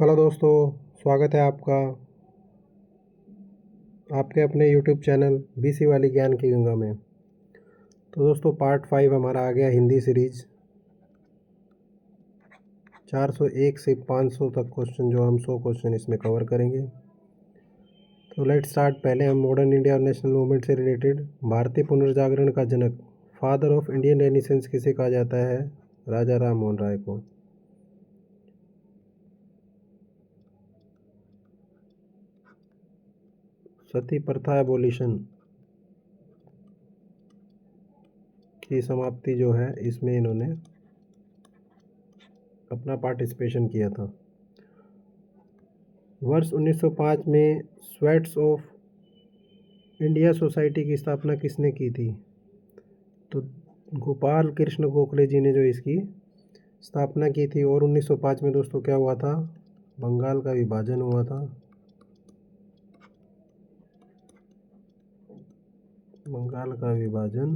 Hello दोस्तों, स्वागत है आपका आपके अपने यूट्यूब चैनल बीसी वाली ज्ञान की गंगा में। तो दोस्तों पार्ट 5 हमारा आ गया हिंदी सीरीज। 401 से 500 तक क्वेश्चन, जो हम 100 क्वेश्चन इसमें कवर करेंगे। तो लेट स्टार्ट। पहले हम मॉडर्न इंडिया और नेशनल मूवमेंट से रिलेटेड भारतीय पुनर्जागरण का जनक, फादर ऑफ इंडियन रेनेसेंस किसे कहा जाता है? राजा राम मोहन राय को। सती प्रथा एबोलिशन की समाप्ति जो है, इसमें इन्होंने अपना पार्टिसिपेशन किया था। वर्ष 1905 में स्वेट्स ऑफ इंडिया सोसाइटी की स्थापना किसने की थी? तो गोपाल कृष्ण गोखले जी ने जो इसकी स्थापना की थी। और 1905 में दोस्तों क्या हुआ था? बंगाल का विभाजन हुआ था। बंगाल का विभाजन।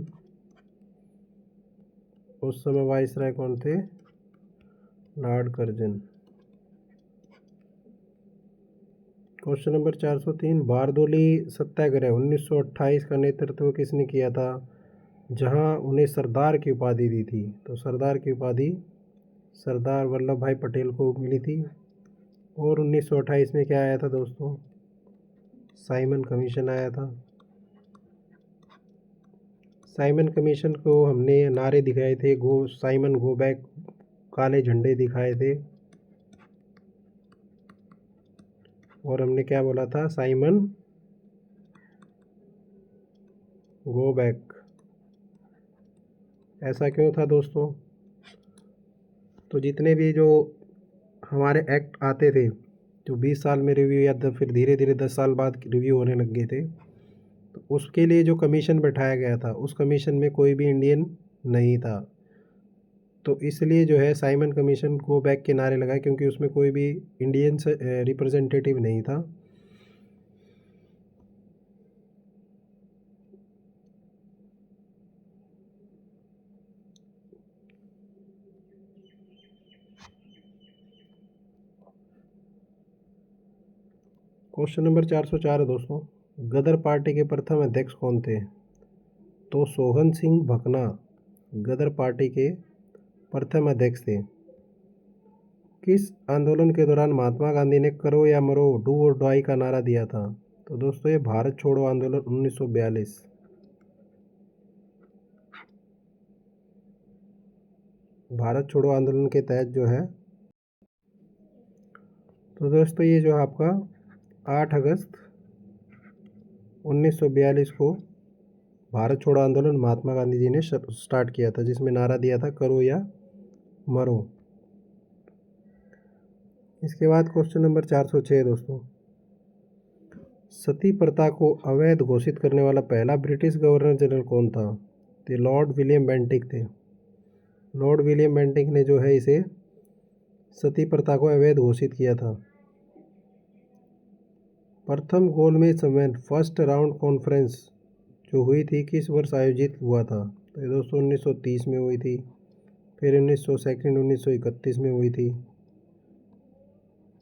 उस समय वाइसराय कौन थे? Lord Curzon. Question number 403, Bardoli Satyagraha 1928 का नेतृत्व किसने किया था, जहां उन्हें सरदार की उपाधि दी थी? तो सरदार की उपाधि सरदार वल्लभ भाई पटेल को मिली थी। और 1928 में क्या आया था दोस्तों? साइमन कमीशन आया था। साइमन कमीशन को हमने नारे दिखाए थे, साइमन गो बैक, काले झंडे दिखाए थे। और हमने क्या बोला था? Simon go back. ऐसा क्यों था दोस्तों? तो जितने भी जो हमारे एक्ट आते थे, जो 20 साल में रिव्यू या फिर धीरे धीरे 10 साल बाद रिव्यू होने लग गए थे, तो उसके लिए जो कमीशन बैठाया गया था, उस कमीशन में कोई भी इंडियन नहीं था। तो इसलिए जो है साइमन कमीशन गो बैक के नारे लगाए, क्योंकि उसमें कोई भी इंडियन रिप्रेजेंटेटिव नहीं था। क्वेश्चन नंबर 404 है दोस्तों, गदर पार्टी के प्रथम अध्यक्ष कौन थे? तो सोहन सिंह भकना गदर पार्टी के प्रथम अध्यक्ष थे। किस आंदोलन के दौरान महात्मा गांधी ने करो या मरो, डू और डाई का नारा दिया था? तो दोस्तों ये भारत छोड़ो आंदोलन 1942। भारत छोड़ो आंदोलन के तहत जो है, तो दोस्तों ये जो आपका 8 अगस्त 1942 को भारत छोड़ो आंदोलन महात्मा गांधी जी ने स्टार्ट किया था, जिसमें नारा दिया था करो या मरो। इसके बाद क्वेश्चन नंबर 406 दोस्तों, सती प्रथा को अवैध घोषित करने वाला पहला ब्रिटिश गवर्नर जनरल कौन था? तो लॉर्ड विलियम बेंटिक थे। लॉर्ड विलियम बेंटिक ने जो है इसे सती प्रथा को अवैध घोषित किया था। प्रथम गोलमेज सम्मेलन फर्स्ट राउंड कॉन्फ्रेंस जो हुई थी, किस वर्ष आयोजित हुआ था? तो ये दोस्तों 1930 में हुई थी। फिर 1931 में हुई थी।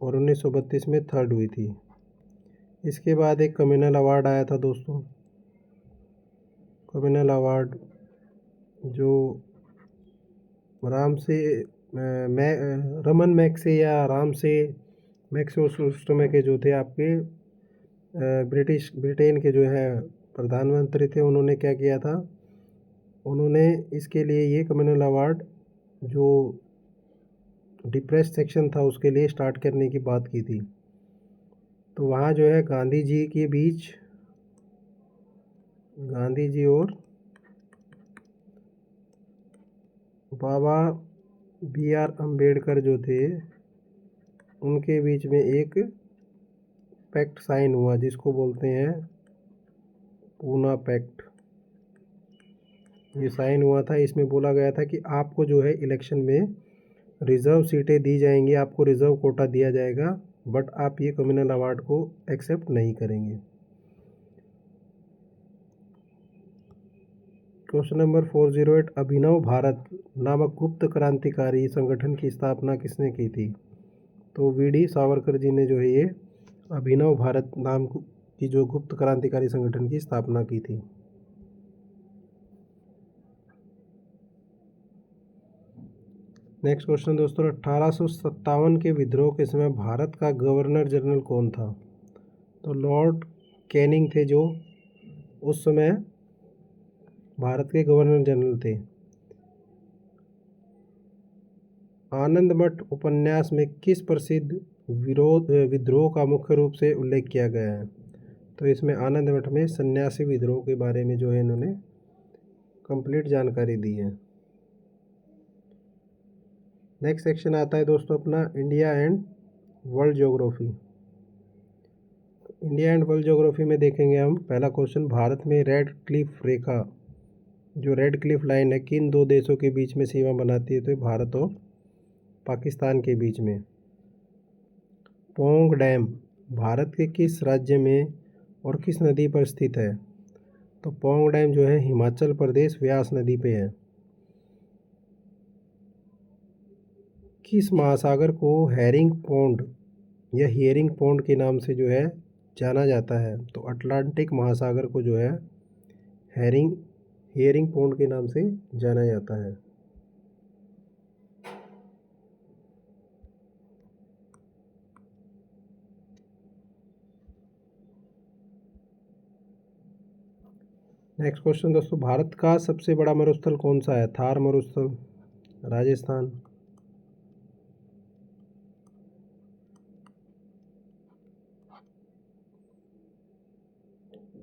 और 1932 में थर्ड हुई थी। इसके बाद एक कम्युनल अवार्ड आया था दोस्तों। कम्युनल अवार्ड जो रमन मैक्से या राम से मैक्से उस समय के जो थे आपके ब्रिटेन के जो है प्रधानमंत्री थे, उन्होंने क्या किया था? उन्होंने इसके लिए ये कम्युनल अवार्ड जो डिप्रेस सेक्शन था उसके लिए स्टार्ट करने की बात की थी। तो वहाँ जो है गांधी जी के बीच, गांधी जी और बाबा बी आर अम्बेडकर जो थे, उनके बीच में एक पैक्ट साइन हुआ, जिसको बोलते हैं पूना पैक्ट। ये साइन हुआ था। इसमें बोला गया था कि आपको जो है इलेक्शन में रिज़र्व सीटें दी जाएंगी, आपको रिज़र्व कोटा दिया जाएगा, बट आप ये कम्युनल अवार्ड को एक्सेप्ट नहीं करेंगे। क्वेश्चन नंबर 408, अभिनव भारत नामक गुप्त क्रांतिकारी संगठन की स्थापना किसने की थी? तो वीडी सावरकर जी ने जो है ये अभिनव भारत नाम की जो गुप्त क्रांतिकारी संगठन की स्थापना की थी। नेक्स्ट क्वेश्चन दोस्तों, 1857 के विद्रोह के समय भारत का गवर्नर जनरल कौन था? तो लॉर्ड कैनिंग थे जो उस समय भारत के गवर्नर जनरल थे। आनंद मठ उपन्यास में किस प्रसिद्ध विद्रोह का मुख्य रूप से उल्लेख किया गया है? तो इसमें आनंद मठ में सन्यासी विद्रोह के बारे में जो है इन्होंने कंप्लीट जानकारी दी है। नेक्स्ट सेक्शन आता है दोस्तों अपना India and world geography. India and world geography में देखेंगे हम पहला क्वेश्चन, भारत में रेड क्लिफ रेखा जो रेड क्लिफ लाइन है किन दो देशों के बीच में सीमा बनाती है? तो भारत और पाकिस्तान के बीच में। पोंग डैम भारत के किस राज्य में और किस नदी पर स्थित है? तो पोंग डैम जो है हिमाचल प्रदेश व्यास नदी पे है। किस महासागर को हेरिंग पौंड या हियरिंग पौंड के नाम से जो है जाना जाता है? तो अटलांटिक महासागर को जो है हियरिंग पौंड के नाम से जाना जाता है। नेक्स्ट क्वेश्चन दोस्तों, भारत का सबसे बड़ा मरुस्थल कौन सा है? थार मरुस्थल, राजस्थान।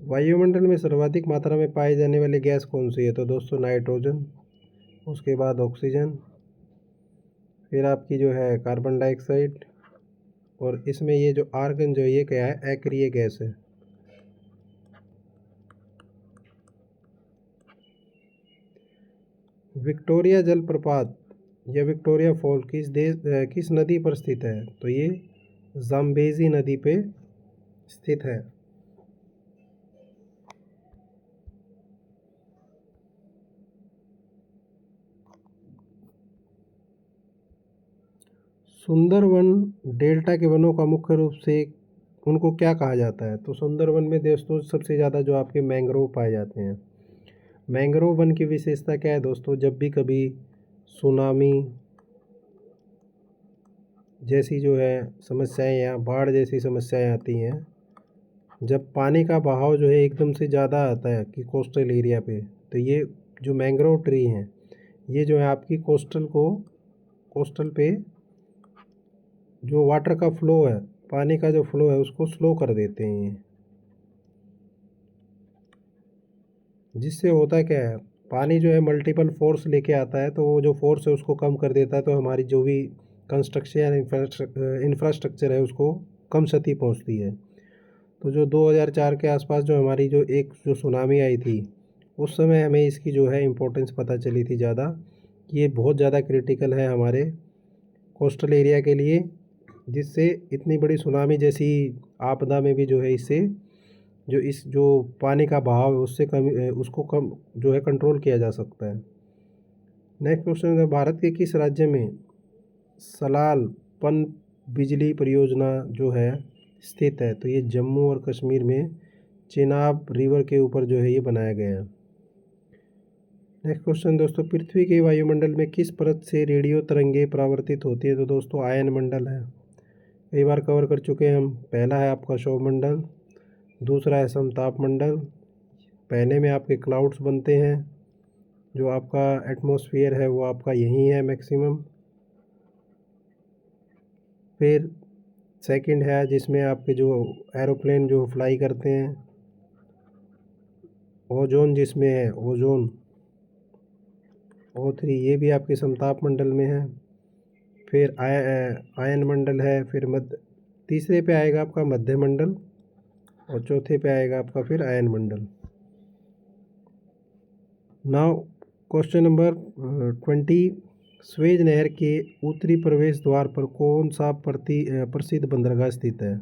वायुमंडल में सर्वाधिक मात्रा में पाई जाने वाली गैस कौन सी है? तो दोस्तों नाइट्रोजन, उसके बाद ऑक्सीजन, फिर आपकी जो है कार्बन डाइऑक्साइड, और इसमें ये जो आर्गन जो ये क्या है? अक्रिय गैस है। विक्टोरिया जलप्रपात या विक्टोरिया फॉल किस नदी पर स्थित है? तो ये जाम्बेजी नदी पे स्थित है। सुंदरवन डेल्टा के वनों का मुख्य रूप से उनको क्या कहा जाता है? तो सुंदरवन में दोस्तों सबसे ज़्यादा जो आपके मैंग्रोव पाए जाते हैं। मैंग्रोव वन की विशेषता क्या है दोस्तों? जब भी कभी सुनामी जैसी जो है समस्याएं या बाढ़ जैसी समस्याएं आती हैं, जब पानी का बहाव जो है एकदम से ज़्यादा आता है कि कोस्टल एरिया पे, तो ये जो मैंग्रोव ट्री हैं ये जो है आपकी कोस्टल पे जो वाटर का फ्लो है, पानी का जो फ्लो है उसको स्लो कर देते हैं ये। जिससे होता क्या है, पानी जो है मल्टीपल फोर्स लेके आता है, तो वो जो फोर्स है उसको कम कर देता है, तो हमारी जो भी कंस्ट्रक्शन इंफ्रास्ट्रक्चर है उसको कम क्षति पहुंचती है। तो जो 2004 के आसपास जो हमारी जो सुनामी आई थी, उस समय हमें इसकी जो है इम्पोर्टेंस पता चली थी ज़्यादा, कि ये बहुत ज़्यादा क्रिटिकल है हमारे कोस्टल एरिया के लिए, जिससे इतनी बड़ी सुनामी जैसी आपदा में भी जो है इससे जो पानी का बहाव है उसको कम जो है कंट्रोल किया जा सकता है। नेक्स्ट क्वेश्चन है, भारत के किस राज्य में सलाल पन बिजली परियोजना जो है स्थित है? तो ये जम्मू और कश्मीर में चेनाब रिवर के ऊपर जो है ये बनाया गया है। नेक्स्ट क्वेश्चन दोस्तों, पृथ्वी के वायुमंडल में किस परत से रेडियो तरंगे परावर्तित होती है? तो दोस्तों आयन मंडल है, कई बार कवर कर चुके हैं हम। पहला है आपका सौरमंडल, दूसरा है समताप मंडल। पहले में आपके क्लाउड्स बनते हैं, जो आपका एटमॉस्फेयर है वो आपका यही है मैक्सिमम। फिर सेकंड है जिसमें आपके जो एरोप्लेन जो फ्लाई करते हैं, ओजोन जिसमें है, ओजोन O3, ये भी आपके समताप मंडल में है। फिर आयन मंडल है, फिर तीसरे पे आएगा आपका मध्य मंडल, और चौथे पे आएगा आपका फिर आयन मंडल। नाउ क्वेश्चन नंबर 20, स्वेज नहर के उत्तरी प्रवेश द्वार पर कौन सा प्रसिद्ध बंदरगाह स्थित है?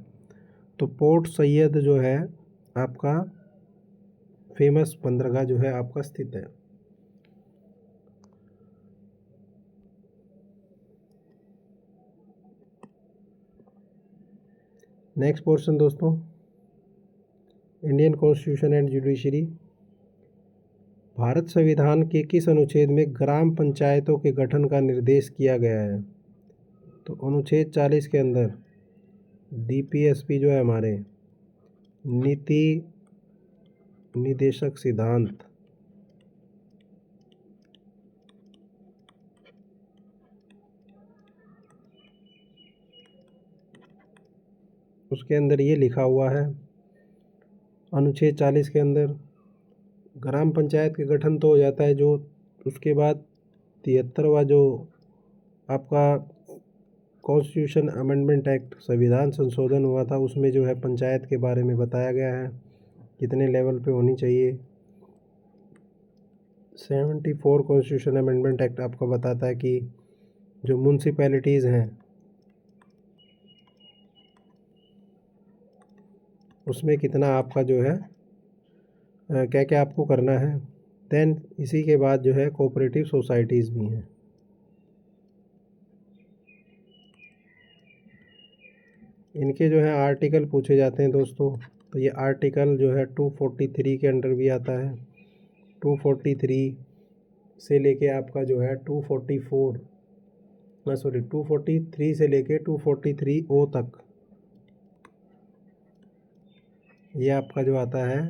तो पोर्ट सैयद जो है आपका फेमस बंदरगाह जो है आपका स्थित है। नेक्स्ट पोर्शन दोस्तों, Indian constitution and judiciary. Bharat संविधान के किस अनुच्छेद में ग्राम पंचायतों के गठन का निर्देश किया गया है? तो अनुच्छेद 40 के अंदर DPSP जो है हमारे नीति निदेशक सिद्धांत, उसके अंदर ये लिखा हुआ है अनुच्छेद 40 के अंदर ग्राम पंचायत के गठन तो हो जाता है, जो उसके बाद 73वां जो आपका कॉन्स्टिट्यूशन अमेंडमेंट एक्ट संविधान संशोधन हुआ था, उसमें जो है पंचायत के बारे में बताया गया है कितने लेवल पे होनी चाहिए। 74 कॉन्स्टिट्यूशन अमेंडमेंट एक्ट आपको बताता है कि जो म्यूनसिपैलिटीज़ हैं उसमें कितना आपका जो है क्या क्या आपको करना है। देन इसी के बाद जो है कोऑपरेटिव सोसाइटीज़ भी हैं। इनके जो है आर्टिकल पूछे जाते हैं दोस्तों, तो ये आर्टिकल जो है 243 के अंडर भी आता है। 243 से लेके आपका जो है 243 से लेके 243O तक ये आपका जो आता है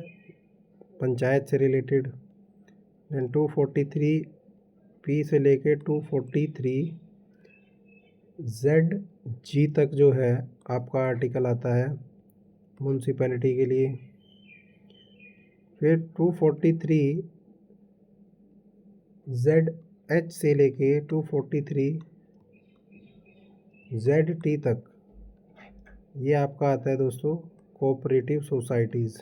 पंचायत से रिलेटेड। देन 243P से लेके 243ZG तक जो है आपका आर्टिकल आता है म्यूनसिपैलिटी के लिए। फिर 243ZH से लेके 243ZT तक ये आपका आता है दोस्तों कोऑपरेटिव सोसाइटीज़।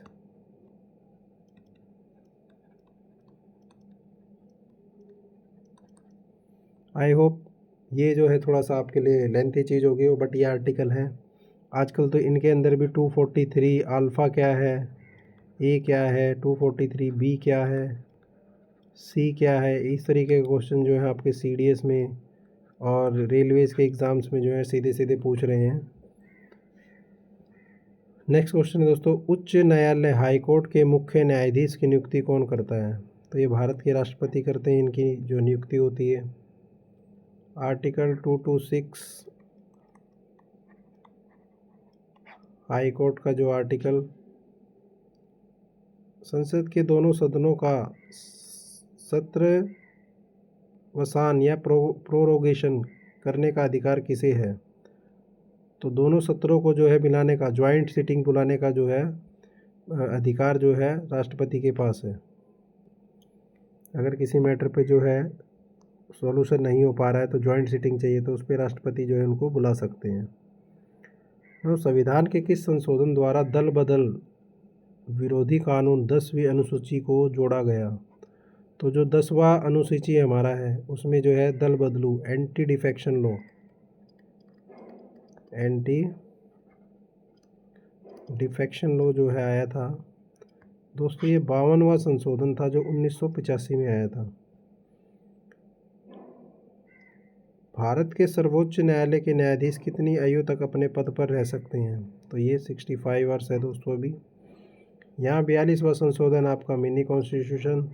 आई होप ये जो है थोड़ा सा आपके लिए लेंथी चीज़ होगी वो, बट ये आर्टिकल है। आजकल तो इनके अंदर भी 243 अल्फ़ा क्या है, ए क्या है, 243B क्या है, सी क्या है, इस तरीके के क्वेश्चन जो है आपके CDS में और रेलवेज़ के एग्ज़ाम्स में जो है सीधे सीधे पूछ रहे हैं। नेक्स्ट क्वेश्चन है दोस्तों, उच्च न्यायालय हाई कोर्ट के मुख्य न्यायाधीश की नियुक्ति कौन करता है? तो ये भारत के राष्ट्रपति करते हैं इनकी जो नियुक्ति होती है। आर्टिकल 226 हाई कोर्ट का जो आर्टिकल संसद के दोनों सदनों का सत्रवसान या प्रोरोगेशन करने का अधिकार किसे है? तो दोनों सत्रों को जो है मिलाने का, ज्वाइंट सिटिंग बुलाने का जो है अधिकार जो है राष्ट्रपति के पास है। अगर किसी मैटर पे जो है सॉल्यूशन नहीं हो पा रहा है तो ज्वाइंट सिटिंग चाहिए, तो उस पर राष्ट्रपति जो है उनको बुला सकते हैं। तो संविधान के किस संशोधन द्वारा दल बदल विरोधी कानून 10वीं अनुसूची को जोड़ा गया? तो जो 10वां अनुसूची हमारा है उसमें जो है दल बदलू एंटी डिफेक्शन लॉ जो है आया था दोस्तों, ये 52वां संशोधन था जो 1985 में आया था। भारत के सर्वोच्च न्यायालय के न्यायाधीश कितनी आयु तक अपने पद पर रह सकते हैं? तो ये 65 वर्ष है दोस्तों। अभी यहाँ 42वां संशोधन आपका मिनी कॉन्स्टिट्यूशन।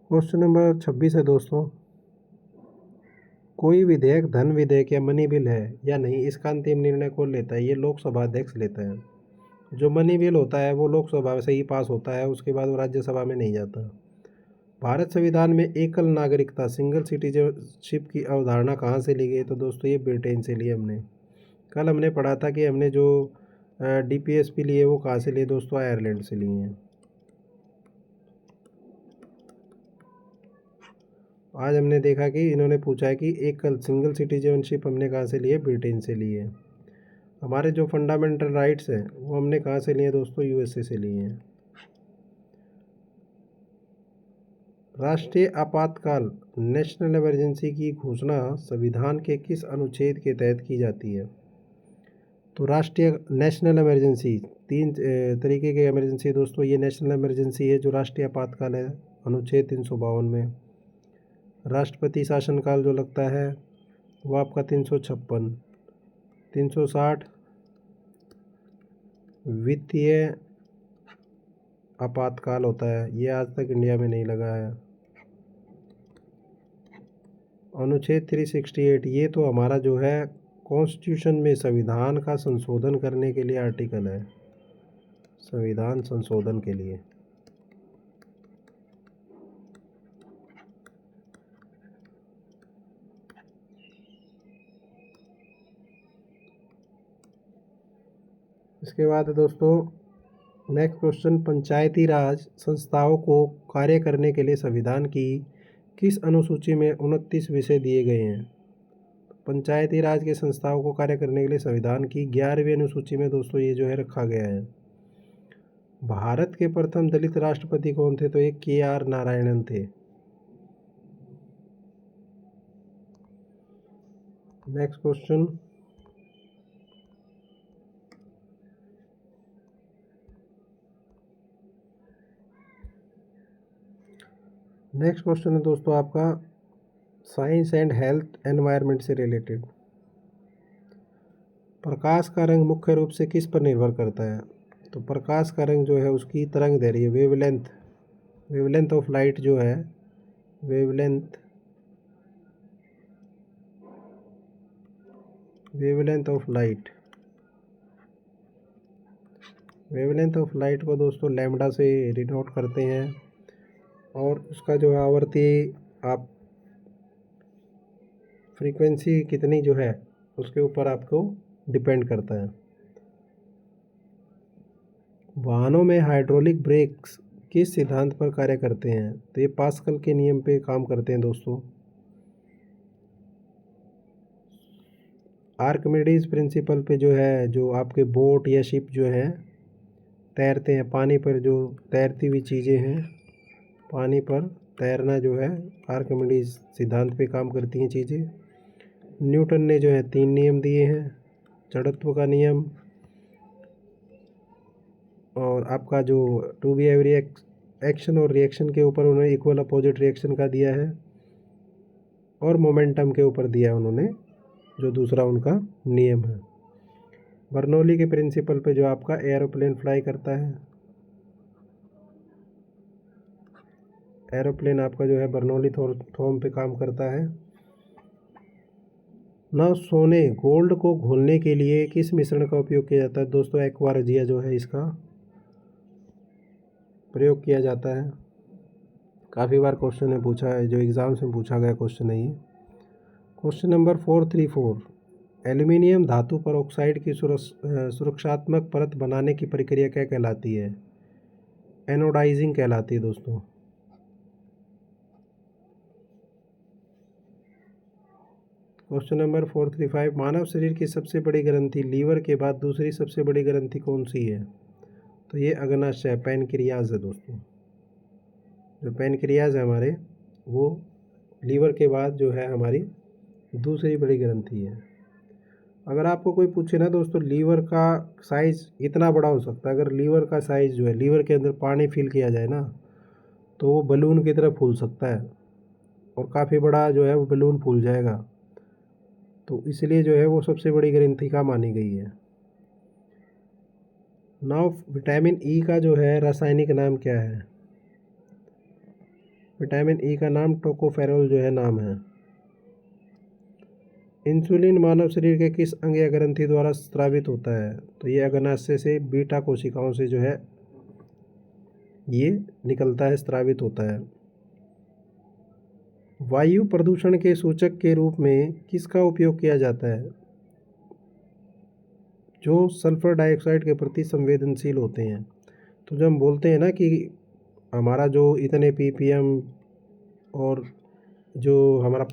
क्वेश्चन नंबर 26 है दोस्तों, कोई विधेयक धन विधेयक या मनी बिल है या नहीं, इसका अंतिम निर्णय कौन लेता है? ये लोकसभा अध्यक्ष लेता है। जो मनी बिल होता है वो लोकसभा से ही पास होता है, उसके बाद वो राज्यसभा में नहीं जाता। भारत संविधान में एकल नागरिकता सिंगल सिटीजनशिप की अवधारणा कहाँ से ली गई? तो दोस्तों ये ब्रिटेन से लिए हमने। कल हमने पढ़ा था कि हमने जो DPSP लिए वो कहाँ से लिए दोस्तों? आयरलैंड से लिए हैं। आज हमने देखा कि इन्होंने पूछा है कि एकल सिंगल सिटीजनशिप हमने कहाँ से लिए? ब्रिटेन से लिए। हमारे जो फंडामेंटल राइट्स हैं वो हमने कहाँ से लिए दोस्तों? USA से लिए हैं। राष्ट्रीय आपातकाल नेशनल इमरजेंसी की घोषणा संविधान के किस अनुच्छेद के तहत की जाती है? तो राष्ट्रीय नेशनल इमरजेंसी तीन तरीके के इमरजेंसी दोस्तों, ये नेशनल इमरजेंसी है जो राष्ट्रीय आपातकाल है अनुच्छेद 352 में। राष्ट्रपति शासनकाल जो लगता है वो आपका 356, 360 वित्तीय आपातकाल होता है, ये आज तक इंडिया में नहीं लगा है। अनुच्छेद 368 ये तो हमारा जो है कॉन्स्टिट्यूशन में संविधान का संशोधन करने के लिए आर्टिकल है, संविधान संशोधन के लिए। इसके बाद दोस्तों नेक्स्ट क्वेश्चन, पंचायती राज संस्थाओं को कार्य करने के लिए संविधान की किस अनुसूची में 29 विषय दिए गए हैं? पंचायती राज के संस्थाओं को कार्य करने के लिए संविधान की 11वीं अनुसूची में दोस्तों ये जो है रखा गया है। भारत के प्रथम दलित राष्ट्रपति कौन थे? तो ये KR नारायणन थे। नेक्स्ट क्वेश्चन, नेक्स्ट क्वेश्चन है दोस्तों आपका साइंस एंड हेल्थ एनवायरनमेंट से रिलेटेड। प्रकाश का रंग मुख्य रूप से किस पर निर्भर करता है? तो प्रकाश का रंग जो है उसकी तरंग दैर्घ्य वेवलेंथ ऑफ लाइट जो है, वेवलेंथ ऑफ लाइट को दोस्तों लैम्बडा से डिनोट करते हैं, और उसका जो है आवर्ती आप फ्रीक्वेंसी कितनी जो है उसके ऊपर आपको डिपेंड करता है। वाहनों में हाइड्रोलिक ब्रेक्स किस सिद्धांत पर कार्य करते हैं? तो ये पास्कल के नियम पे काम करते हैं दोस्तों। आर्किमिडीज प्रिंसिपल पे जो है, जो आपके बोट या शिप जो हैं तैरते हैं पानी पर, जो तैरती हुई चीज़ें हैं पानी पर तैरना जो है आर्किमिडीज सिद्धांत पे काम करती हैं चीज़ें। न्यूटन ने जो है 3 नियम दिए हैं, जड़त्व का नियम, और आपका जो टू बी एवरी एक्शन और रिएक्शन के ऊपर उन्होंने इक्वल अपोजिट रिएक्शन का दिया है, और मोमेंटम के ऊपर दिया है उन्होंने जो दूसरा उनका नियम है। बर्नौली के प्रिंसिपल पे जो आपका एरोप्लेन फ्लाई करता है, एरोप्लेन आपका जो है बर्नौली थॉर्म पे काम करता है। ना सोने गोल्ड को घोलने के लिए किस मिश्रण का उपयोग किया जाता है? दोस्तों एक्वा रजिया जो है इसका प्रयोग किया जाता है। काफ़ी बार क्वेश्चन में पूछा है, जो एग्ज़ाम्स में पूछा गया क्वेश्चन है ये। क्वेश्चन नंबर 434, एल्युमिनियम धातु पर ऑक्साइड की सुरक्षात्मक परत बनाने की प्रक्रिया क्या कहलाती है? एनोडाइजिंग कहलाती है दोस्तों। क्वेश्चन नंबर 435, मानव शरीर की सबसे बड़ी ग्रंथि लीवर के बाद दूसरी सबसे बड़ी ग्रंथि कौन सी है? तो ये अग्नाशय है, पैनक्रियाज है दोस्तों। जो पैनक्रियाज है हमारे, वो लीवर के बाद जो है हमारी दूसरी बड़ी ग्रंथि है। अगर आपको कोई पूछे ना दोस्तों लीवर का साइज़ इतना बड़ा हो सकता है, अगर लीवर का साइज़ जो है लीवर के अंदर पानी फिल किया जाए ना तो वो बलून की तरह फूल सकता है, और काफ़ी बड़ा जो है वो बलून फूल जाएगा, तो इसलिए जो है वो सबसे बड़ी ग्रंथि मानी गई है। नाउ विटामिन ई का जो है रासायनिक नाम क्या है? विटामिन ई का नाम टोकोफेरोल जो है नाम है। इंसुलिन मानव शरीर के किस अंग या ग्रंथि द्वारा स्रावित होता है? तो ये अग्नाशय से बीटा कोशिकाओं से जो है ये निकलता है, स्रावित होता है। वायु प्रदूषण के सूचक के रूप में किसका उपयोग किया जाता है? जो सल्फर डाइऑक्साइड के प्रति संवेदनशील होते हैं। तो जब हम बोलते हैं ना कि हमारा जो इतने ppm और जो हमारा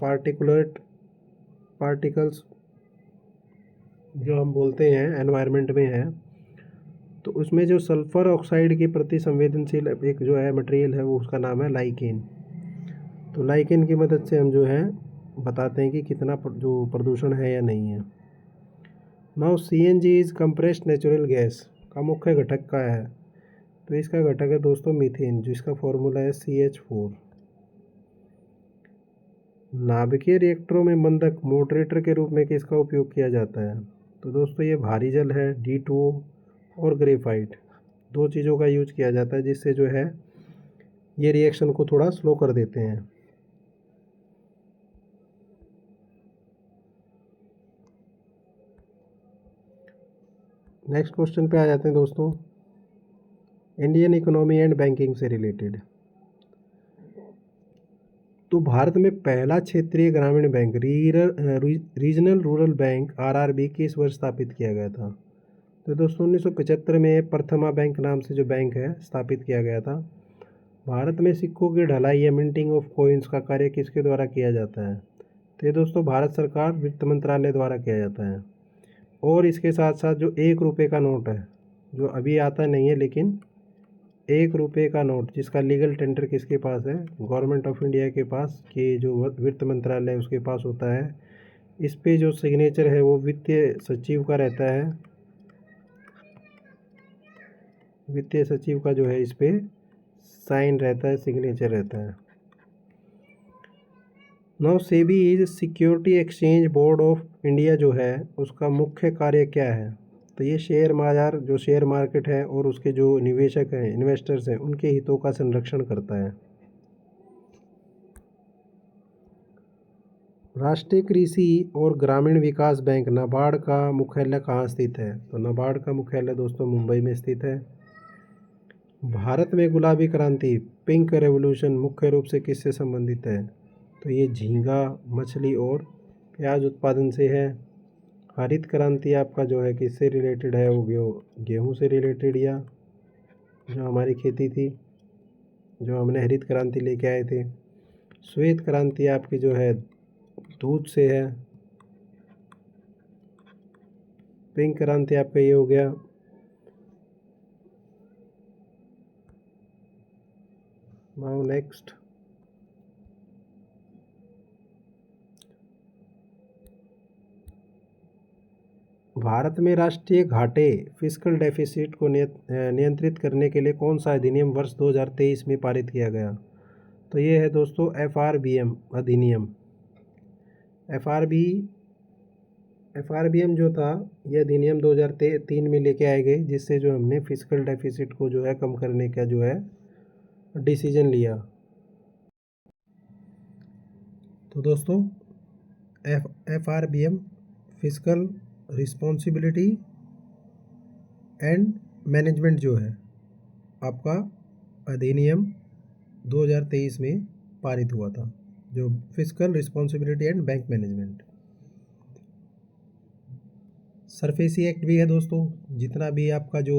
पार्टिकल्स जो हम बोलते हैं एनवायरनमेंट में है, तो उसमें जो सल्फर ऑक्साइड के प्रति संवेदनशील एक जो है मटेरियल है वो उसका नाम है लाइकेन। तो लाइकेन की मदद से हम जो है बताते हैं कि कितना जो प्रदूषण है या नहीं है। Now CNG is compressed natural gas का मुख्य घटक क्या है? तो इसका घटक है दोस्तों मीथेन, जिसका फॉर्मूला है CH4। नाभिकीय रिएक्टरों में मंदक मॉडरेटर के रूप में किसका उपयोग किया जाता है? तो दोस्तों ये भारी जल है, D2O और ग्रेफाइट, दो चीज़ों का यूज किया जाता है जिससे जो है ये रिएक्शन को थोड़ा स्लो कर देते हैं। नेक्स्ट क्वेश्चन पे आ जाते हैं दोस्तों, इंडियन इकोनॉमी एंड बैंकिंग से रिलेटेड। तो भारत में पहला क्षेत्रीय ग्रामीण bank regional rural bank RRB किस वर्ष स्थापित किया गया था? तो दोस्तों 1975 में प्रथमा बैंक नाम से जो बैंक है स्थापित किया गया था। भारत में सिक्कों की ढलाई या मिंटिंग ऑफ कॉइन्स का कार्य किसके द्वारा किया जाता है? तो ये दोस्तों भारत सरकार वित्त मंत्रालय द्वारा किया जाता है। और इसके साथ साथ जो 1 रुपये का नोट है, जो अभी आता नहीं है, लेकिन 1 रुपये का नोट जिसका लीगल टेंडर किसके पास है? गवर्नमेंट ऑफ इंडिया के पास, कि जो वित्त मंत्रालय उसके पास होता है। इस पे जो सिग्नेचर है वो वित्तीय सचिव का रहता है। वित्तीय सचिव का जो है इस पे साइन रहता है, सिग्नेचर रहता है। Now SEBI is security exchange board of India जो है उसका मुख्य कार्य क्या है? तो ये शेयर बाजार, जो शेयर मार्केट है और उसके जो निवेशक हैं, इन्वेस्टर्स हैं, उनके हितों का संरक्षण करता है। राष्ट्रीय कृषि और ग्रामीण विकास बैंक नाबार्ड का मुख्यालय कहाँ स्थित है? तो नाबार्ड का मुख्यालय दोस्तों मुंबई में स्थित है। भारत में गुलाबी क्रांति, पिंक रेवोल्यूशन मुख्य रूप से किससे संबंधित है? तो ये झींगा मछली और प्याज उत्पादन से है। हरित क्रांति आपका जो है किससे रिलेटेड है? वो गेहूँ से रिलेटेड, या जो हमारी खेती थी, जो हमने हरित क्रांति लेके आए थे। श्वेत क्रांति आपकी जो है दूध से है। पिंक क्रांति आपका ये हो गया। नाउ नेक्स्ट, भारत में राष्ट्रीय घाटे फिस्कल डेफिसिट को नियंत्रित करने के लिए कौन सा अधिनियम वर्ष 2023 में पारित किया गया? तो ये है दोस्तों FRBM अधिनियम। FRBM जो था ये अधिनियम 2003 में लेके आए गए, जिससे जो हमने फिस्कल डेफिसिट को जो है कम करने का जो है डिसीजन लिया। तो दोस्तों FRBM fiscal responsibility and management जो है आपका अधिनियम 2023 में पारित हुआ था, जो fiscal responsibility and bank management. SARFAESI act भी है दोस्तों। जितना भी आपका जो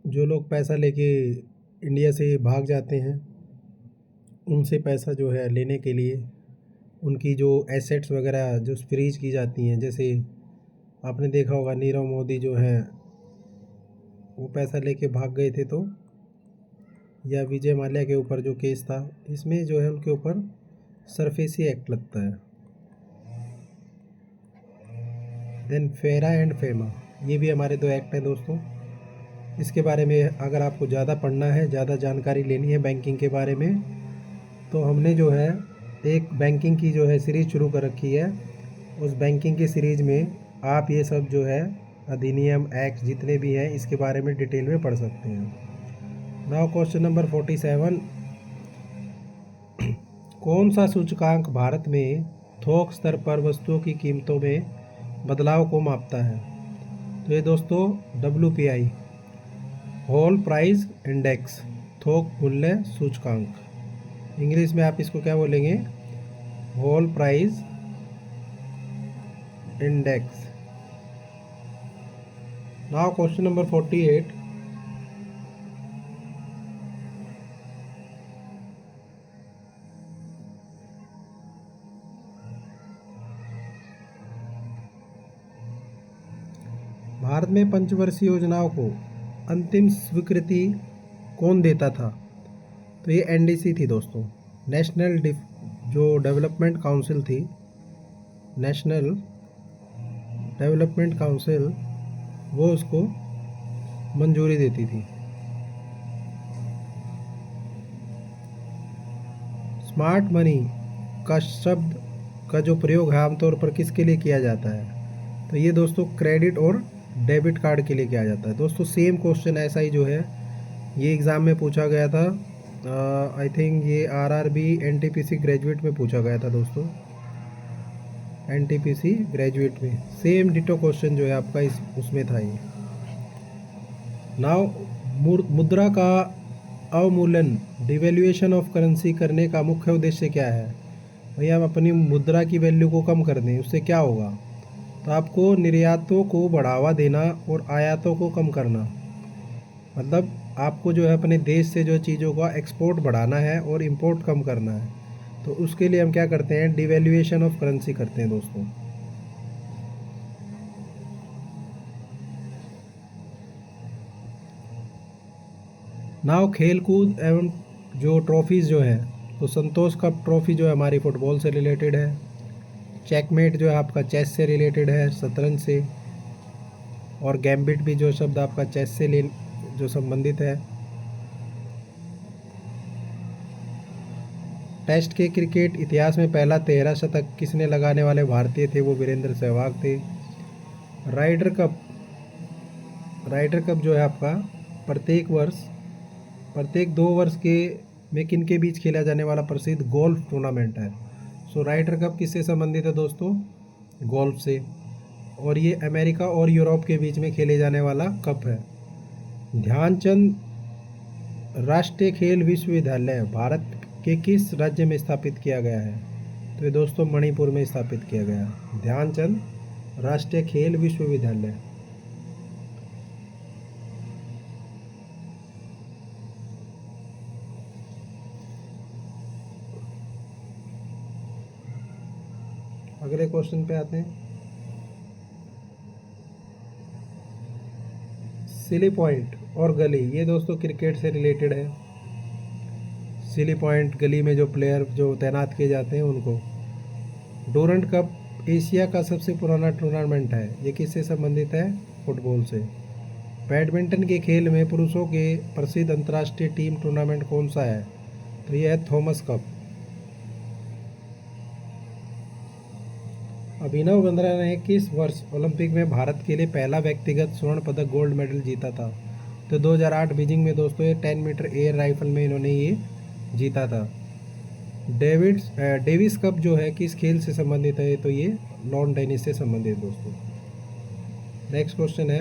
लोग पैसा लेके इंडिया से भाग जाते हैं, उनसे पैसा जो है लेने के लिए उनकी जो एसेट्स वगैरह जो फ्रीज की जाती हैं, जैसे आपने देखा होगा नीरव मोदी जो है वो पैसा लेके भाग गए थे, तो या विजय माल्या के ऊपर जो केस था, इसमें जो है उनके ऊपर सरफेसी एक्ट लगता है। देन फेरा एंड फेमा, ये भी हमारे 2 एक्ट हैं दोस्तों। इसके बारे में अगर आपको ज़्यादा पढ़ना है, ज़्यादा जानकारी लेनी है बैंकिंग के बारे में, तो हमने जो है एक बैंकिंग की जो है सीरीज़ शुरू कर रखी है। उस बैंकिंग की सीरीज़ में आप ये सब जो है अधिनियम एक्ट जितने भी हैं इसके बारे में डिटेल में पढ़ सकते हैं। नाउ क्वेश्चन नंबर 47, कौन सा सूचकांक भारत में थोक स्तर पर वस्तुओं की कीमतों में बदलाव को मापता है? तो ये दोस्तों WPI, होल प्राइस इंडेक्स, थोक मूल्य सूचकांक। इंग्लिश में आप इसको क्या बोलेंगे? Whole price index. Now question number 48, Bharat में पंचवर्षीय योजनाओं को अंतिम स्वीकृति कौन देता था? तो ये एनडीसी थी दोस्तों, नेशनल जो डेवलपमेंट काउंसिल थी, नेशनल डेवलपमेंट काउंसिल, वो उसको मंजूरी देती थी। स्मार्ट मनी का शब्द का जो प्रयोग है आमतौर पर किसके लिए किया जाता है? तो ये दोस्तों क्रेडिट और डेबिट कार्ड के लिए किया जाता है। दोस्तों सेम क्वेश्चन ऐसा ही जो है ये एग्ज़ाम में पूछा गया था, आई थिंक ये आरआरबी एनटीपीसी ग्रेजुएट में पूछा गया था दोस्तों, एनटीपीसी ग्रेजुएट में सेम डिटो क्वेश्चन जो है आपका इस उसमें था ये। नाउ मुद्रा का अवमूल्यन, डिवेल्यूएशन ऑफ करेंसी करने का मुख्य उद्देश्य क्या है? भैया हम अपनी मुद्रा की वैल्यू को कम कर दें, उससे क्या होगा? तो आपको निर्यातों को बढ़ावा देना और आयातों को कम करना, मतलब आपको जो है अपने देश से जो चीज़ों का एक्सपोर्ट बढ़ाना है और इंपोर्ट कम करना है। तो उसके लिए हम क्या करते हैं? डिवेल्यूएशन ऑफ करेंसी करते हैं दोस्तों। नाव खेल कूद एवं जो ट्रॉफीज़ जो है, तो संतोष कप ट्रॉफी जो है हमारी फुटबॉल से रिलेटेड है। चेकमेट जो है आपका चेस से रिलेटेड है, शतरंज से। और गैम्बिट भी जो शब्द आपका चेस से जो संबंधित है। टेस्ट के क्रिकेट इतिहास में पहला 13 शतक किसने लगाने वाले भारतीय थे? वो वीरेंद्र सहवाग थे। राइडर कप जो है आपका प्रत्येक 2 वर्ष के में किन के बीच खेला जाने वाला प्रसिद्ध गोल्फ टूर्नामेंट है? सो राइडर कप किससे संबंधित है दोस्तों? गोल्फ से। और ये अमेरिका और यूरोप के बीच में खेले जाने वाला कप है। ध्यानचंद राष्ट्रीय खेल विश्वविद्यालय भारत के किस राज्य में स्थापित किया गया है? तो ये दोस्तों मणिपुर में स्थापित किया गया, ध्यानचंद राष्ट्रीय खेल विश्वविद्यालय। अगले क्वेश्चन पे आते हैं। सिली पॉइंट और गली, ये दोस्तों क्रिकेट से रिलेटेड है। सिली पॉइंट, गली में जो प्लेयर जो तैनात किए जाते हैं उनको। डूरंट कप एशिया का सबसे पुराना टूर्नामेंट है, ये किससे संबंधित है? फुटबॉल से। बैडमिंटन के खेल में पुरुषों के प्रसिद्ध अंतर्राष्ट्रीय टीम टूर्नामेंट कौन सा है? तो यह है थॉमस कप। अभिनव बिंद्रा ने किस वर्ष ओलंपिक में भारत के लिए पहला व्यक्तिगत स्वर्ण पदक गोल्ड मेडल जीता था? तो 2008 बीजिंग में दोस्तों ये 10 मीटर एयर राइफल में इन्होंने ये जीता था। डेविस कप जो है किस खेल से संबंधित है? तो ये लॉन टेनिस से संबंधित दोस्तों। नेक्स्ट क्वेश्चन है,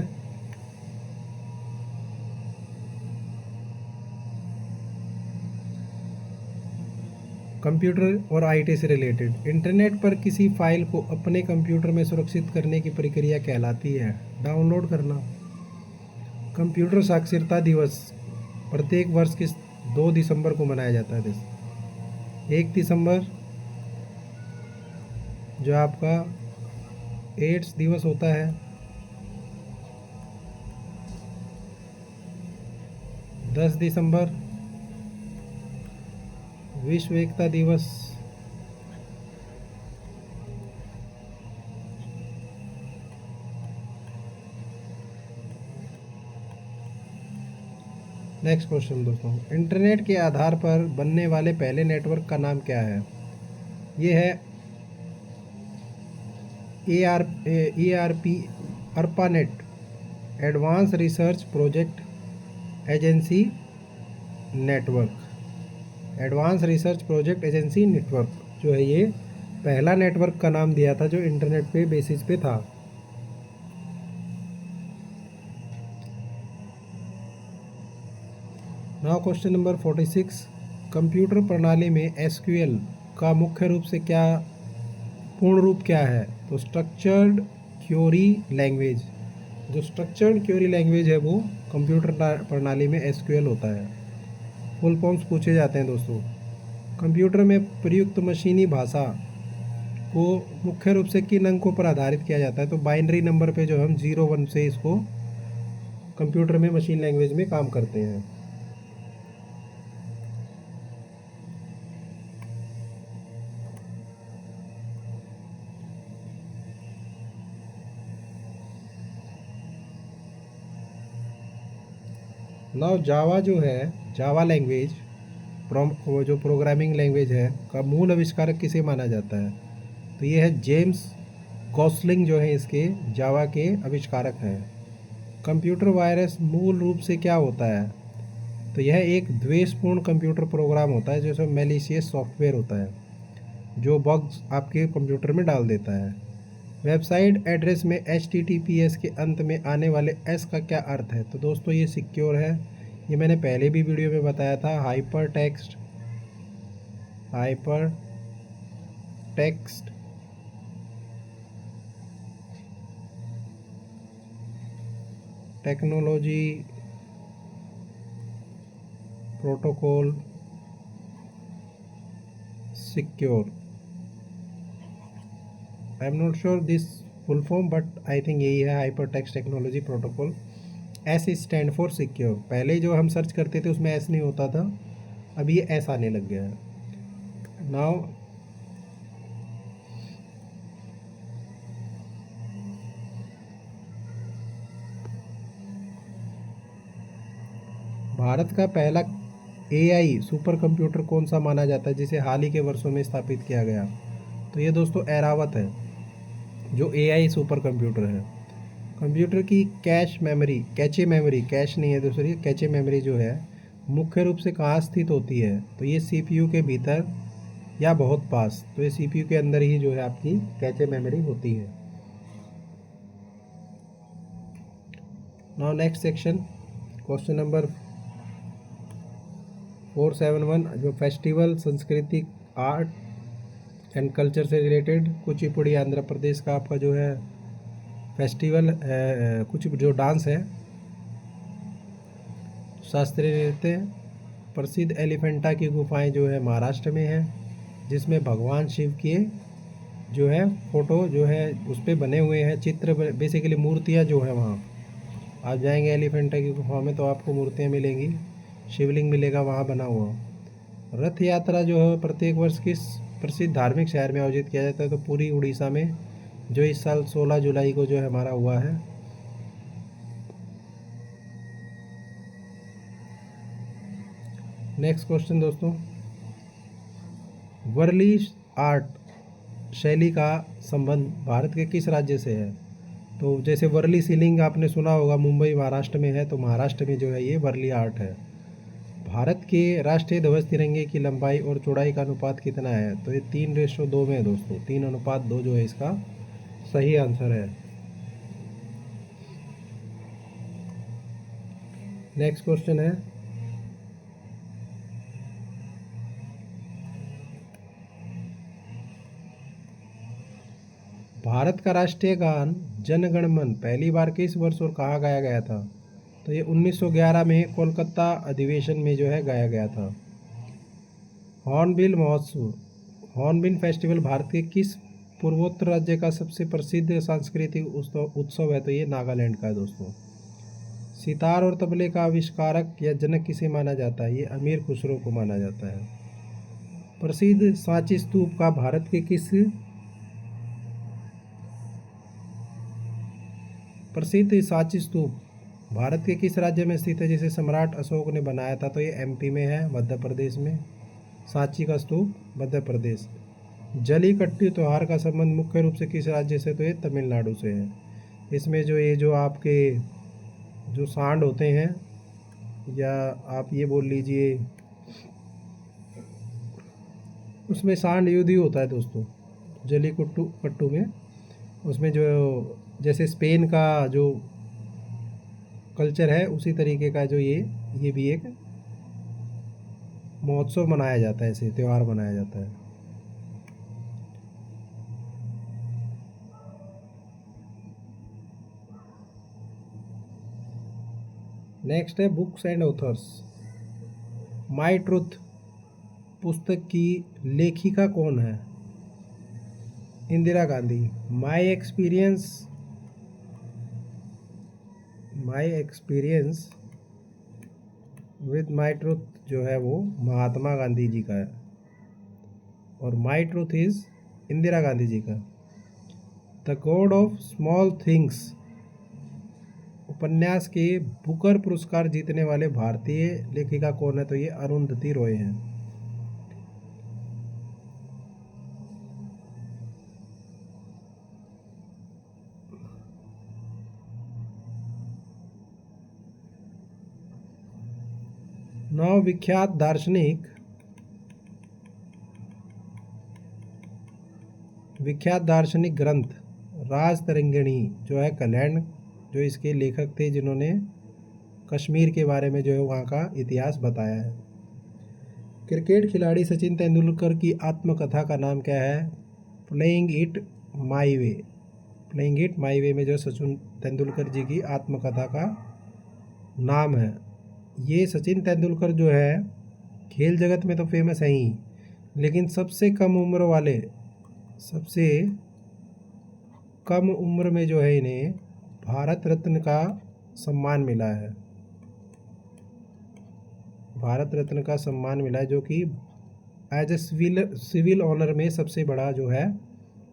कंप्यूटर और आईटी से रिलेटेड। इंटरनेट पर किसी फाइल को अपने कंप्यूटर में सुरक्षित करने की प्रक्रिया कहलाती है? डाउनलोड करना। कंप्यूटर साक्षरता दिवस प्रत्येक वर्ष किस 2 दिसंबर को मनाया जाता है? 1 दिसंबर जो आपका एड्स दिवस होता है, 10 दिसंबर विश्व एकता दिवस, नेक्स्ट क्वेश्चन दोस्तों, इंटरनेट के आधार पर बनने वाले पहले नेटवर्क का नाम क्या है? ये है ARP ARPANET, advance research project agency network. Advance research project agency network जो है ये पहला नेटवर्क का नाम दिया था जो इंटरनेट पे बेसिस पे था। नाउ क्वेश्चन नंबर 46, कंप्यूटर प्रणाली में SQL का मुख्य रूप से क्या पूर्ण रूप क्या है? तो स्ट्रक्चर्ड क्वेरी लैंग्वेज। जो स्ट्रक्चर्ड क्वेरी लैंग्वेज है वो कंप्यूटर प्रणाली में SQL होता है। फुल फॉर्म्स पूछे जाते हैं दोस्तों। कंप्यूटर में प्रयुक्त मशीनी भाषा को मुख्य रूप से किन अंकों पर आधारित किया जाता है? तो बाइनरी नंबर पे जो हम 0 1 से इसको कंप्यूटर में मशीन लैंग्वेज में काम करते हैं। नाउ जावा जो है, जावा लैंग्वेज वो जो प्रोग्रामिंग लैंग्वेज है का मूल आविष्कारक किसे माना जाता है? तो ये है जेम्स गॉसलिंग, जो है इसके जावा के आविष्कारक हैं। कंप्यूटर वायरस मूल रूप से क्या होता है? तो यह एक द्वेषपूर्ण कंप्यूटर प्रोग्राम होता है, जिसमें मैलिशियस सॉफ्टवेयर होता है जो बग्स आपके कंप्यूटर में डाल देता है। वेबसाइट एड्रेस में HTTPS के अंत में आने वाले S का क्या अर्थ है? तो दोस्तों ये सिक्योर है। ये मैंने पहले भी वीडियो में बताया था। Hyper text technology protocol secure. I am not sure this full form, but I think यही है, hyper text technology protocol. S stand for secure. पहले जो हम सर्च करते थे उसमें S नहीं होता था, अब ये S आने लग गया है। नाउ भारत का पहला AI सुपर कंप्यूटर कौन सा माना जाता है, जिसे हाल ही के वर्षों में स्थापित किया गया? तो ये दोस्तों ऐरावत है, जो AI सुपर कंप्यूटर है। कंप्यूटर की कैचे मेमोरी, कैश नहीं है दूसरी, कैचे मेमोरी जो है मुख्य रूप से कहाँ स्थित होती है? तो ये CPU के भीतर या बहुत पास। तो ये CPU के अंदर ही जो है आपकी कैचे मेमोरी होती है। Now next section, question number 471, जो फेस्टिवल, सांस्कृतिक, आर्ट एंड कल्चर से रिलेटेड। कुचिपुड़ी आंध्र प्रदेश का आपका जो है फेस्टिवल है, कुछ जो डांस है, शास्त्रीय नृत्य। प्रसिद्ध एलिफेंटा की गुफाएं जो है महाराष्ट्र में है, जिसमें भगवान शिव के जो है फोटो जो है उस पर बने हुए हैं चित्र, बेसिकली मूर्तियां जो है वहाँ। आप जाएंगे एलिफेंटा की गुफा में तो आपको मूर्तियाँ मिलेंगी, शिवलिंग मिलेगा वहाँ बना हुआ। रथ यात्रा जो है प्रत्येक वर्ष किस प्रसिद्ध धार्मिक शहर में आयोजित किया जाता है? तो पूरी उड़ीसा में, जो इस साल 16 जुलाई को जो है हमारा हुआ है। नेक्स्ट क्वेश्चन दोस्तों, वर्ली आर्ट शैली का संबंध भारत के किस राज्य से है? तो जैसे वर्ली सीलिंग आपने सुना होगा, मुंबई महाराष्ट्र में है, तो महाराष्ट्र में जो है ये वर्ली आर्ट है। भारत के राष्ट्रीय ध्वज तिरंगे की लंबाई और चौड़ाई का अनुपात कितना है? तो ये 3:2 में है दोस्तों, 3:2 जो है इसका सही आंसर है। नेक्स्ट क्वेश्चन है, भारत का राष्ट्रीय गान जन गण मन पहली बार किस वर्ष और कहाँ गाया गया था? तो ये 1911 में कोलकाता अधिवेशन में जो है गाया गया था। हॉर्नबिल महोत्सव, हॉर्नबिल फेस्टिवल भारत के किस पूर्वोत्तर राज्य का सबसे प्रसिद्ध सांस्कृतिक उत्सव है? तो ये नागालैंड का है दोस्तों। सितार और तबले का आविष्कारक या जनक किसे माना जाता है? ये अमीर खुसरो को माना जाता है। प्रसिद्ध सांची स्तूप का भारत के किस प्रसिद्ध सांची स्तूप भारत के किस राज्य में स्थित है, जिसे सम्राट अशोक ने बनाया था? तो ये MP में है, मध्य प्रदेश में। सांची का स्तूप मध्य प्रदेश। जलीकट्टू त्यौहार का संबंध मुख्य रूप से किस राज्य से? तो ये तमिलनाडु से है। इसमें जो ये जो आपके जो सांड होते हैं, या आप ये बोल लीजिए, उसमें सांड युद्ध ही होता है दोस्तों, कट्टू में। उसमें जो जैसे स्पेन का जो कल्चर है उसी तरीके का जो ये भी एक महोत्सव मनाया जाता है, ऐसे त्यौहार मनाया जाता है। नेक्स्ट है books and authors. My truth पुस्तक की लेखिका कौन है? Indira Gandhi. My experience with my truth जो है वो महात्मा गांधी जी का है, और माई ट्रुथ इज इंदिरा गांधी जी का। The God of small things उपन्यास के बुकर पुरस्कार जीतने वाले भारतीय लेखिका कौन है? तो ये अरुंधति रॉय हैं। नौ विख्यात दार्शनिक ग्रंथ राजतरंगिणी जो है कल्याण, जो इसके लेखक थे जिन्होंने कश्मीर के बारे में जो है वहाँ का इतिहास बताया है। क्रिकेट खिलाड़ी सचिन तेंदुलकर की आत्मकथा का नाम क्या है? Playing it my way. Playing it my way में जो सचिन तेंदुलकर जी की आत्मकथा का नाम है। ये सचिन तेंदुलकर जो है खेल जगत में तो फेमस है ही, लेकिन सबसे कम उम्र में जो है इन्हें भारत रत्न का सम्मान मिला है। भारत रत्न का सम्मान मिला है, जो कि एज ए सिविल ऑनर में सबसे बड़ा जो है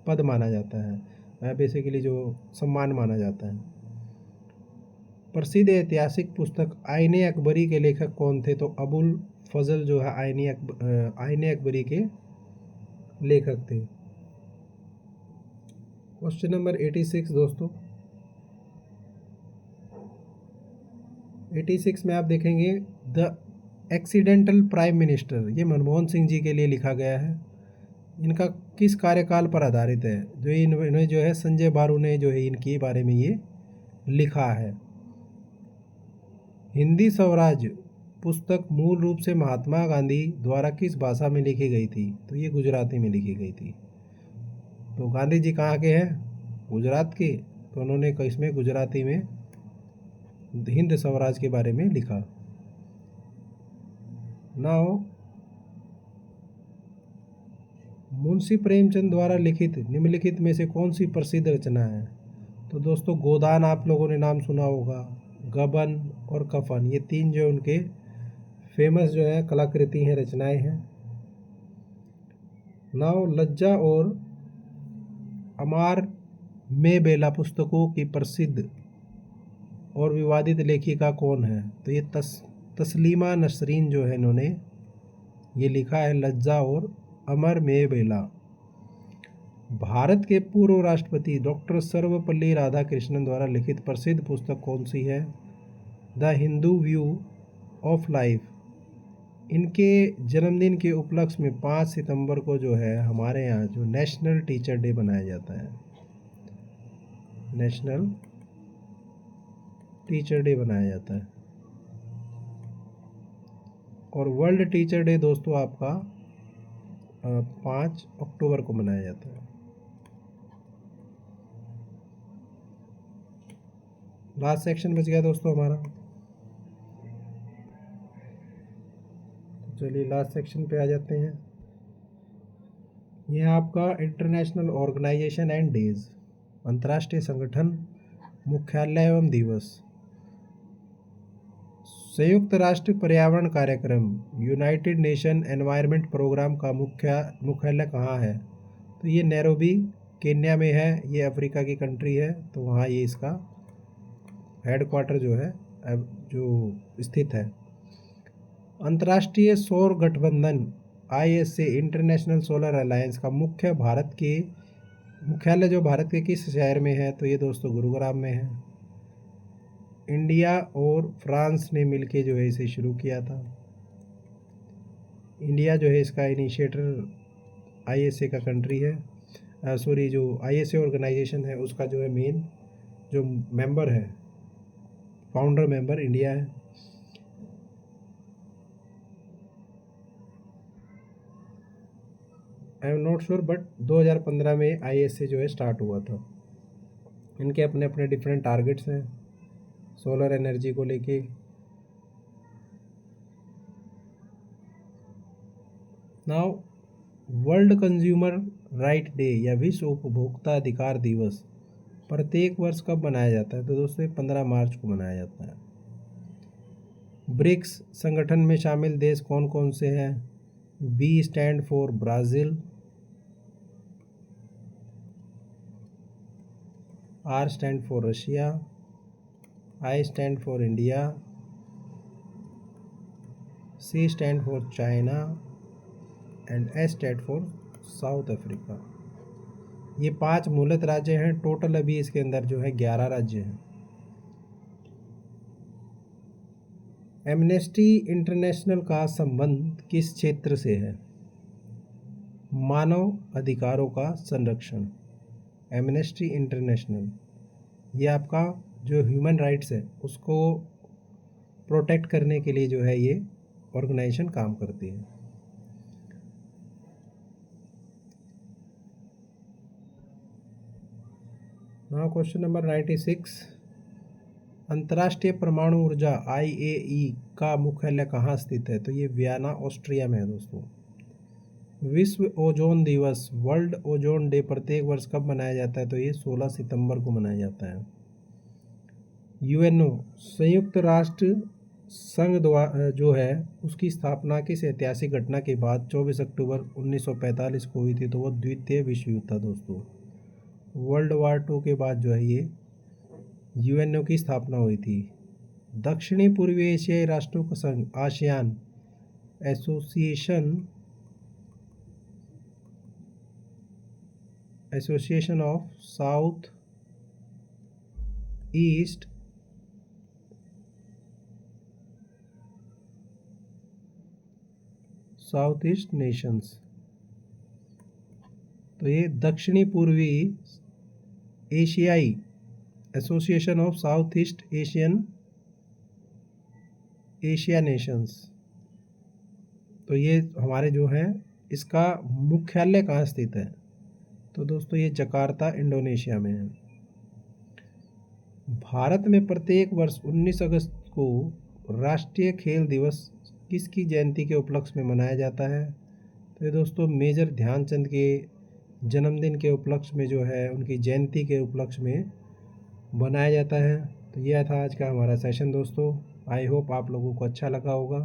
पद माना जाता है, बेसिकली जो सम्मान माना जाता है। प्रसिद्ध ऐतिहासिक पुस्तक आईने अकबरी के लेखक कौन थे? तो अबुल फजल जो है आईने अकबरी के लेखक थे। क्वेश्चन नंबर 86 दोस्तों, 86 में आप देखेंगे द एक्सीडेंटल प्राइम मिनिस्टर, ये मनमोहन सिंह जी के लिए लिखा गया है। इनका किस कार्यकाल पर आधारित है? जो इन्हें जो है संजय बारू ने जो है इनके बारे में ये लिखा है। हिंदी स्वराज पुस्तक मूल रूप से महात्मा गांधी द्वारा किस भाषा में लिखी गई थी? तो ये गुजराती में लिखी गई थी। तो गांधी जी कहाँ के हैं? गुजरात के, तो उन्होंने इसमें गुजराती में हिंद स्वराज के बारे में लिखा। नाउ मुंशी प्रेमचंद द्वारा लिखित निम्नलिखित में से कौन सी प्रसिद्ध रचना है? तो दोस्तों गोदान आप लोगों ने नाम सुना होगा, गबन और कफन, ये तीन जो उनके फेमस जो है कलाकृति हैं, रचनाएं हैं। नाउ लज्जा और अमार में बेला पुस्तकों की प्रसिद्ध और विवादित लेखिका कौन है? तो ये तस्लीमा नसरीन जो है इन्होंने ये लिखा है लज्जा और अमर में बेला। भारत के पूर्व राष्ट्रपति डॉक्टर सर्वपल्ली राधाकृष्णन द्वारा लिखित प्रसिद्ध पुस्तक कौन सी है? The Hindu view of life. इनके जन्मदिन के उपलक्ष्य में 5 सितंबर को जो है हमारे यहाँ जो नेशनल टीचर डे मनाया जाता है, नेशनल टीचर डे मनाया जाता है। और वर्ल्ड टीचर डे दोस्तों आपका 5 अक्टूबर को मनाया जाता है। लास्ट सेक्शन बच गया दोस्तों हमारा, चलिए लास्ट सेक्शन पे आ जाते हैं। यह आपका इंटरनेशनल ऑर्गेनाइजेशन एंड डेज, अंतर्राष्ट्रीय संगठन, मुख्यालय एवं दिवस। संयुक्त राष्ट्र पर्यावरण कार्यक्रम यूनाइटेड नेशन एनवायरनमेंट प्रोग्राम का मुख्यालय कहाँ है? तो ये नैरोबी केन्या में है, ये अफ्रीका की कंट्री है, तो वहाँ ये इसका हेडक्वार्टर जो है जो स्थित है। अंतर्राष्ट्रीय सौर गठबंधन ISA इंटरनेशनल सोलर अलायंस का मुख्यालय जो भारत के किस शहर में है? तो ये दोस्तों गुरुग्राम में है। इंडिया और फ्रांस ने मिलके जो है इसे शुरू किया था। इंडिया जो है इसका इनिशिएटर ISA का कंट्री है, जो ISA ऑर्गेनाइजेशन है उसका जो है मेन जो मेंबर है, फाउंडर मेंबर इंडिया है। I am not sure but 2015 में ISA जो है स्टार्ट हुआ था। इनके अपने अपने डिफरेंट टारगेट्स हैं सोलर एनर्जी को लेके। Now world consumer right day या विश्व उपभोक्ता अधिकार दिवस प्रत्येक वर्ष कब मनाया जाता है? तो दोस्तों 15 मार्च को मनाया जाता है। ब्रिक्स संगठन में शामिल देश कौन कौन से हैं? B stand for Brazil, R stand for Russia, I stand for India, C stand for China and S stand for south Africa. ये 5 मूलत राज्य हैं। टोटल अभी इसके अंदर जो है 11 राज्य हैं। एमनेस्टी इंटरनेशनल का संबंध किस क्षेत्र से है? मानव अधिकारों का संरक्षण। एमनेस्टी इंटरनेशनल ये आपका जो ह्यूमन राइट्स है उसको प्रोटेक्ट करने के लिए जो है ये ऑर्गेनाइजेशन काम करती है। नाउ क्वेश्चन नंबर 96, अंतर्राष्ट्रीय परमाणु ऊर्जा IAEA का मुख्यालय कहाँ स्थित है? तो ये वियना ऑस्ट्रिया में है दोस्तों। विश्व ओजोन दिवस, वर्ल्ड ओजोन डे प्रत्येक वर्ष कब मनाया जाता है? तो ये 16 सितंबर को मनाया जाता है। UNO संयुक्त राष्ट्र संघ द्वारा जो है उसकी स्थापना किस ऐतिहासिक घटना के बाद 24 अक्टूबर 1945 को हुई थी? तो वो द्वितीय विश्व युद्ध था दोस्तों। वर्ल्ड वार 2 के बाद जो है ये UNO की स्थापना हुई थी। दक्षिणी पूर्वी एशियाई राष्ट्रों का संघ ASEAN association of south east Nations. तो ये दक्षिणी पूर्वी एशियाई association of south east Asia Nations. तो ये हमारे जो हैं इसका मुख्यालय कहाँ स्थित है? तो दोस्तों ये जकार्ता इंडोनेशिया में है। भारत में प्रत्येक वर्ष 19 अगस्त को राष्ट्रीय खेल दिवस किसकी जयंती के उपलक्ष्य में मनाया जाता है? तो ये दोस्तों मेजर ध्यानचंद के जन्मदिन के उपलक्ष्य में जो है उनकी जयंती के उपलक्ष्य में बनाया जाता है। तो यह था आज का हमारा सेशन दोस्तों। आई होप आप लोगों को अच्छा लगा होगा।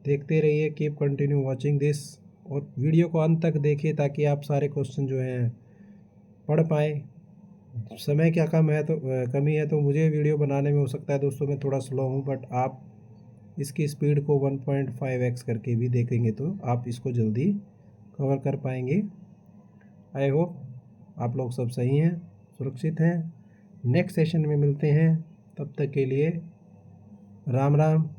देखते रहिए, कीप कंटिन्यू वॉचिंग दिस, और वीडियो को अंत तक देखिए ताकि आप सारे क्वेश्चन जो हैं पढ़ पाएँ। समय क्या कमी है तो मुझे वीडियो बनाने में हो सकता है दोस्तों मैं थोड़ा स्लो हूँ, बट आप इसकी स्पीड को 1.5x करके भी देखेंगे तो आप इसको जल्दी कवर कर पाएंगे। आई होप आप लोग सब सही हैं, सुरक्षित हैं। नेक्स्ट सेशन में मिलते हैं, तब तक के लिए राम राम।